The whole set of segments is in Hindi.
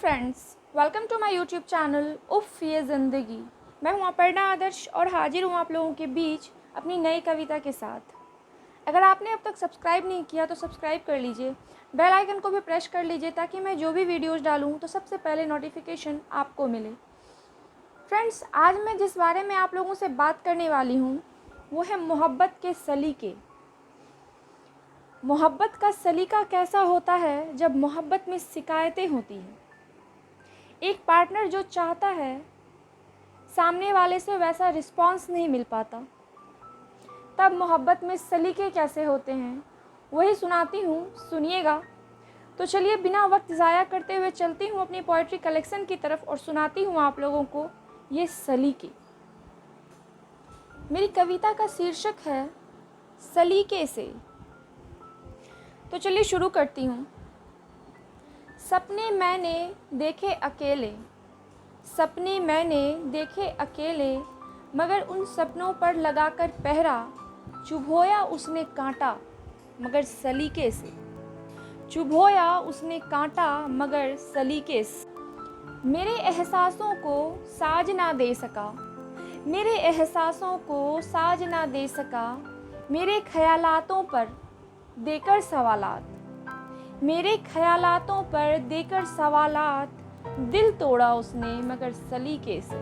Friends, welcome to my YouTube channel उफ़ ये ज़िंदगी। मैं हूँ अपर्णा आदर्श और हाजिर हूँ आप लोगों के बीच अपनी नई कविता के साथ। अगर आपने अब तक सब्सक्राइब नहीं किया तो सब्सक्राइब कर लीजिए, बेल आइकन को भी प्रेस कर लीजिए ताकि मैं जो भी वीडियोज़ डालूँ तो सबसे पहले नोटिफिकेशन आपको मिले। फ्रेंड्स, आज मैं जिस बारे में आप लोगों से बात करने वाली हूँ वो है मोहब्बत के सलीके। मोहब्बत का सलीका कैसा होता है जब मोहब्बत में शिकायतें होती हैं। एक पार्टनर जो चाहता है सामने वाले से वैसा रिस्पॉन्स नहीं मिल पाता, तब मोहब्बत में सलीके कैसे होते हैं वही सुनाती हूँ, सुनिएगा। तो चलिए बिना वक्त ज़ाया करते हुए चलती हूँ अपनी पोइट्री कलेक्शन की तरफ और सुनाती हूँ आप लोगों को ये सलीके। मेरी कविता का शीर्षक है सलीके से। तो चलिए शुरू करती हूँ। सपने मैंने देखे अकेले, सपने मैंने देखे अकेले, मगर उन सपनों पर लगाकर पहरा, चुभोया उसने कांटा मगर सलीके से, चुभोया उसने कांटा मगर सलीके से। मेरे एहसासों को साज ना दे सका, मेरे एहसासों को साज ना दे सका, मेरे ख़यालातों पर देकर सवालात, मेरे ख़यालातों पर देकर सवालात। दिल तोड़ा उसने मगर सलीके से,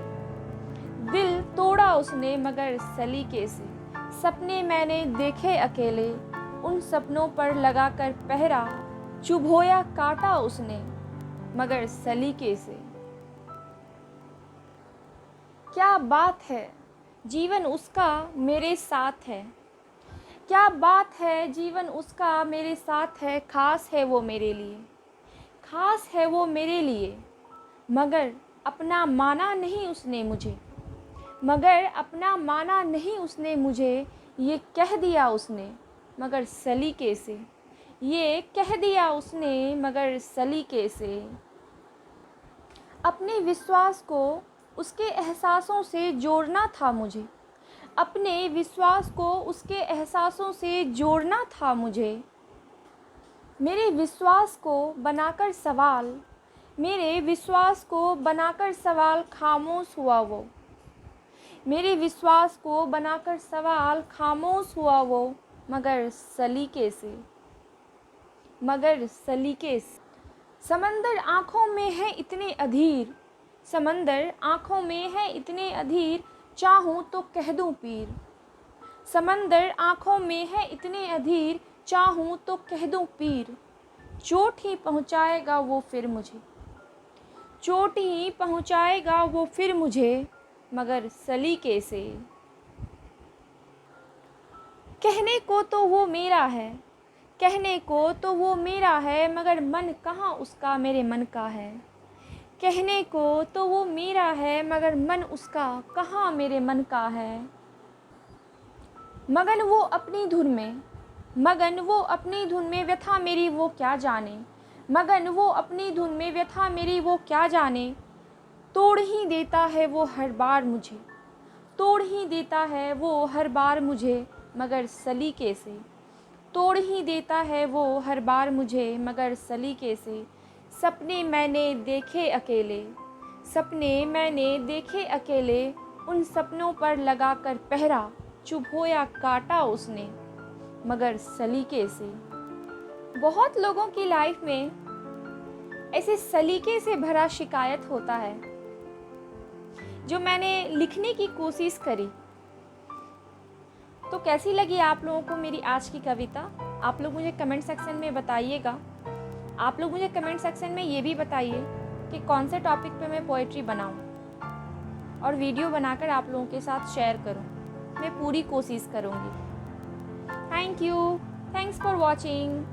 दिल तोड़ा उसने मगर सलीके से। सपने मैंने देखे अकेले, उन सपनों पर लगाकर पहरा, चुभोया काटा उसने मगर सलीके से। क्या बात है जीवन उसका मेरे साथ है, क्या बात है जीवन उसका मेरे साथ है। खास है वो मेरे लिए, खास है वो मेरे लिए, मगर अपना माना नहीं उसने मुझे, मगर अपना माना नहीं उसने मुझे। ये कह दिया उसने मगर सलीके से, ये कह दिया उसने मगर सलीके से। अपने विश्वास को उसके एहसासों से जोड़ना था मुझे, अपने विश्वास को उसके एहसासों से जोड़ना था मुझे। मेरे विश्वास को बनाकर सवाल, मेरे विश्वास को बनाकर सवाल खामोश हुआ वो, मेरे विश्वास को बनाकर सवाल खामोश हुआ वो मगर सलीके से, मगर सलीके से। समंदर आँखों में है इतने अधीर, समंदर आँखों में है इतने अधीर, चाहूँ तो कह दूँ पीर। समंदर आँखों में है इतने अधीर, चाहूँ तो कह दूँ पीर। चोट ही पहुँचाएगा वो फिर मुझे, चोट ही पहुँचाएगा वो फिर मुझे मगर सलीके से। कहने को तो वो मेरा है, कहने को तो वो मेरा है, मगर मन कहाँ उसका मेरे मन का है। कहने को तो वो मेरा है मगर मन उसका कहाँ मेरे मन का है। मगन वो अपनी धुन में, मगन वो अपनी धुन में, व्यथा मेरी वो क्या जाने, मगन वो अपनी धुन में, व्यथा मेरी वो क्या जाने। तोड़ ही देता है वो हर बार मुझे, तोड़ ही देता है वो हर बार मुझे मगर सलीके से, तोड़ ही देता है वो हर बार मुझे मगर सलीके से। सपने मैंने देखे अकेले, सपने मैंने देखे अकेले, उन सपनों पर लगाकर पहरा, चुभोया काटा उसने मगर सलीके से। बहुत लोगों की लाइफ में ऐसे सलीके से भरा शिकायत होता है जो मैंने लिखने की कोशिश करी। तो कैसी लगी आप लोगों को मेरी आज की कविता, आप लोग मुझे कमेंट सेक्शन में बताइएगा। आप लोग मुझे कमेंट सेक्शन में ये भी बताइए कि कौन से टॉपिक पे मैं पोएट्री बनाऊं और वीडियो बनाकर आप लोगों के साथ शेयर करूं। मैं पूरी कोशिश करूंगी। Thank you, thanks for watching.